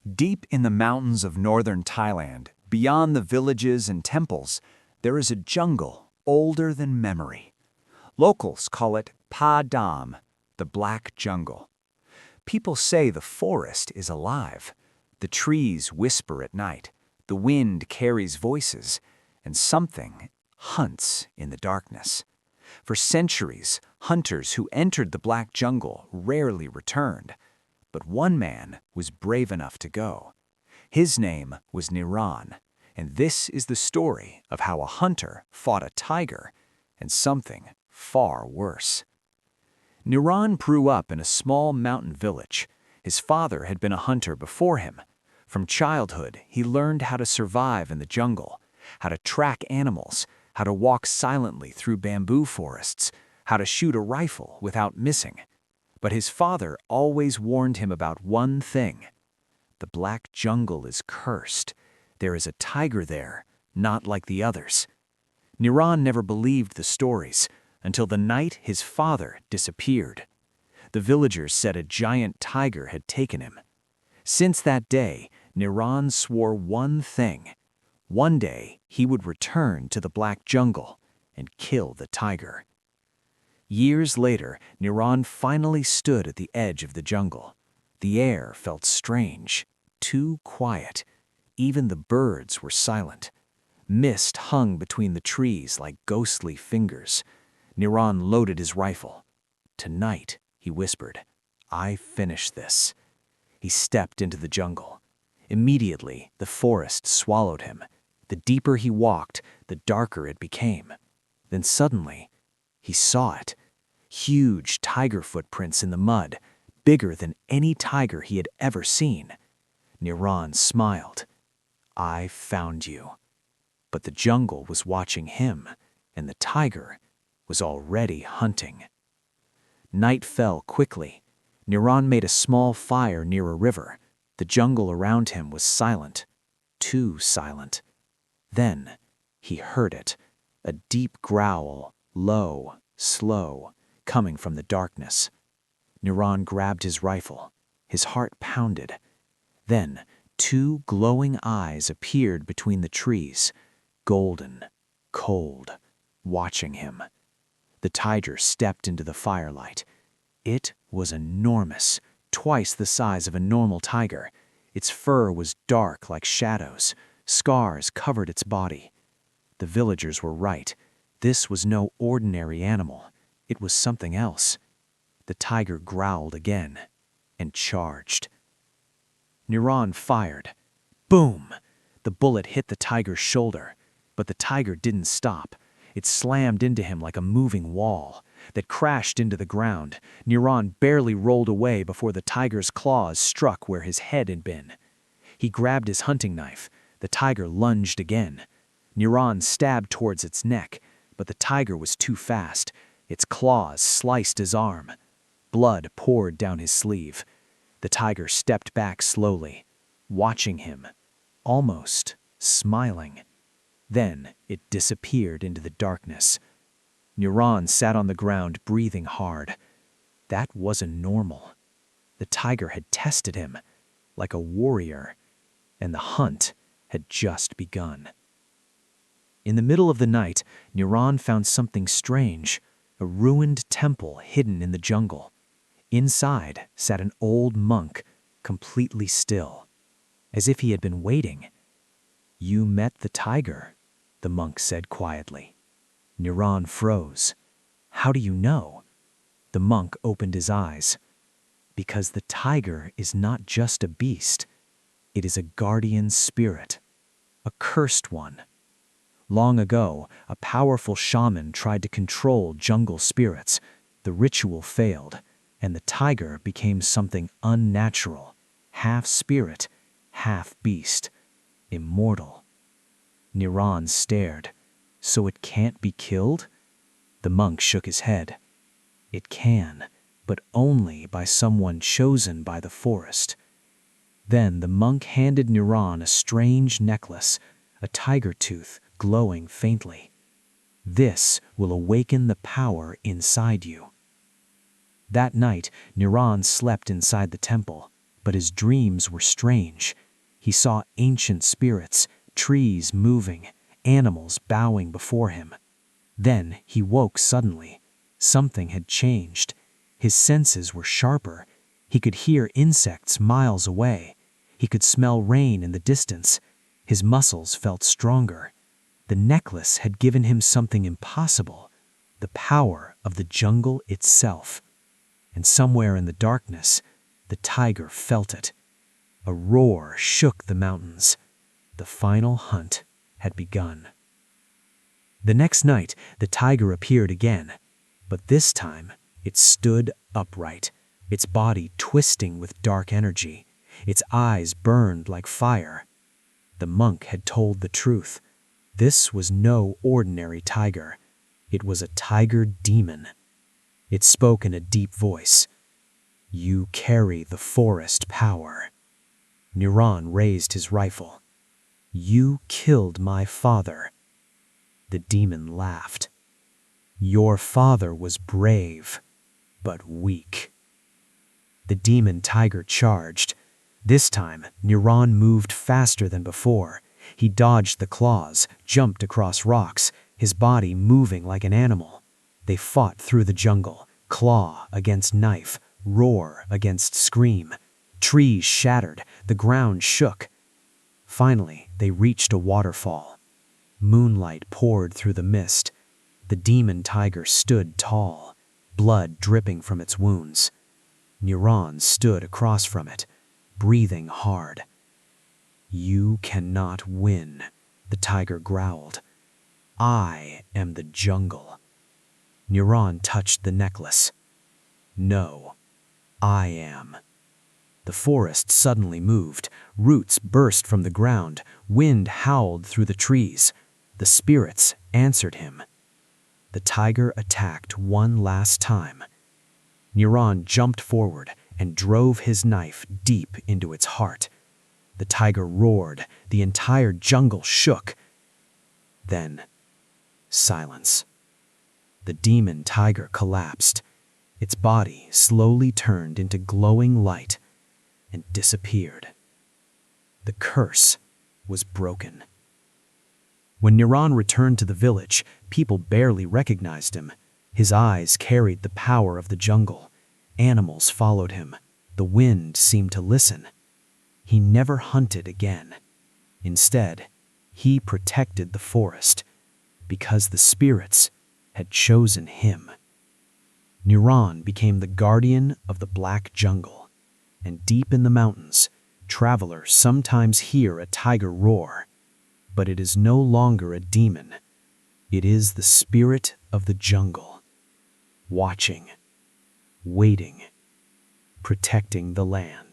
Deep in the mountains of northern Thailand, beyond the villages and temples, there is a jungle older than memory. Locals call it Pa Dam, the Black Jungle. People say the forest is alive. The trees whisper at night, the wind carries voices, and something hunts in the darkness. For centuries, hunters who entered the Black Jungle rarely returned. But one man was brave enough to go. His name was Niran, and this is the story of how a hunter fought a tiger and something far worse. Niran grew up in a small mountain village. His father had been a hunter before him. From childhood, he learned how to survive in the jungle, how to track animals, how to walk silently through bamboo forests, how to shoot a rifle without missing. But his father always warned him about one thing. The Black Jungle is cursed. There is a tiger there, not like the others. Niran never believed the stories until the night his father disappeared. The villagers said a giant tiger had taken him. Since that day, Niran swore one thing. One day, he would return to the Black Jungle and kill the tiger. Years later, Niran finally stood at the edge of the jungle. The air felt strange, too quiet. Even the birds were silent. Mist hung between the trees like ghostly fingers. Niran loaded his rifle. "Tonight," he whispered, "I finish this." He stepped into the jungle. Immediately, the forest swallowed him. The deeper he walked, the darker it became. Then suddenly, he saw it. Huge tiger footprints in the mud, bigger than any tiger he had ever seen. Niran smiled. "I found you." But the jungle was watching him, and the tiger was already hunting. Night fell quickly. Niran made a small fire near a river. The jungle around him was silent, too silent. Then he heard it, a deep growl, low, slow, coming from the darkness. Niran grabbed his rifle. His heart pounded. Then two glowing eyes appeared between the trees, golden, cold, watching him. The tiger stepped into the firelight. It was enormous, twice the size of a normal tiger. Its fur was dark like shadows. Scars covered its body. The villagers were right. This was no ordinary animal. It was something else. The tiger growled again and charged. Niran fired. Boom! The bullet hit the tiger's shoulder, but the tiger didn't stop. It slammed into him like a moving wall that crashed into the ground. Niran barely rolled away before the tiger's claws struck where his head had been. He grabbed his hunting knife. The tiger lunged again. Niran stabbed towards its neck, but the tiger was too fast. Its claws sliced his arm. Blood poured down his sleeve. The tiger stepped back slowly, watching him, almost smiling. Then it disappeared into the darkness. Niran sat on the ground, breathing hard. That wasn't normal. The tiger had tested him, like a warrior, and the hunt had just begun. In the middle of the night, Niran found something strange, a ruined temple hidden in the jungle. Inside sat an old monk, completely still, as if he had been waiting. "You met the tiger," the monk said quietly. Niran froze. "How do you know?" The monk opened his eyes. "Because the tiger is not just a beast. It is a guardian spirit, a cursed one. Long ago, a powerful shaman tried to control jungle spirits. The ritual failed, and the tiger became something unnatural, half spirit, half beast, immortal." Niran stared. "So it can't be killed?" The monk shook his head. "It can, but only by someone chosen by the forest." Then the monk handed Niran a strange necklace, a tiger tooth glowing faintly. "This will awaken the power inside you." That night, Niran slept inside the temple. But his dreams were strange. He saw ancient spirits, trees moving, animals bowing before him. Then he woke suddenly. Something had changed. His senses were sharper. He could hear insects miles away. He could smell rain in the distance. His muscles felt stronger. The necklace had given him something impossible, the power of the jungle itself. And somewhere in the darkness, the tiger felt it. A roar shook the mountains. The final hunt had begun. The next night, the tiger appeared again, but this time it stood upright, its body twisting with dark energy. Its eyes burned like fire. The monk had told the truth. This was no ordinary tiger. It was a tiger demon. It spoke in a deep voice. "You carry the forest power." Niran raised his rifle. "You killed my father." The demon laughed. "Your father was brave, but weak." The demon tiger charged. This time, Niran moved faster than before. He dodged the claws, jumped across rocks, his body moving like an animal. They fought through the jungle, claw against knife, roar against scream. Trees shattered, the ground shook. Finally, they reached a waterfall. Moonlight poured through the mist. The demon tiger stood tall, blood dripping from its wounds. Niran stood across from it, breathing hard. "You cannot win," the tiger growled. "I am the jungle." Niran touched the necklace. "No, I am." The forest suddenly moved. Roots burst from the ground. Wind howled through the trees. The spirits answered him. The tiger attacked one last time. Niran jumped forward and drove his knife deep into its heart. The tiger roared. The entire jungle shook. Then, silence. The demon tiger collapsed. Its body slowly turned into glowing light and disappeared. The curse was broken. When Niran returned to the village, people barely recognized him. His eyes carried the power of the jungle. Animals followed him. The wind seemed to listen. He never hunted again. Instead, he protected the forest because the spirits had chosen him. Niran became the guardian of the black jungle, and deep in the mountains, travelers sometimes hear a tiger roar, but it is no longer a demon. It is the spirit of the jungle, watching, waiting, protecting the land.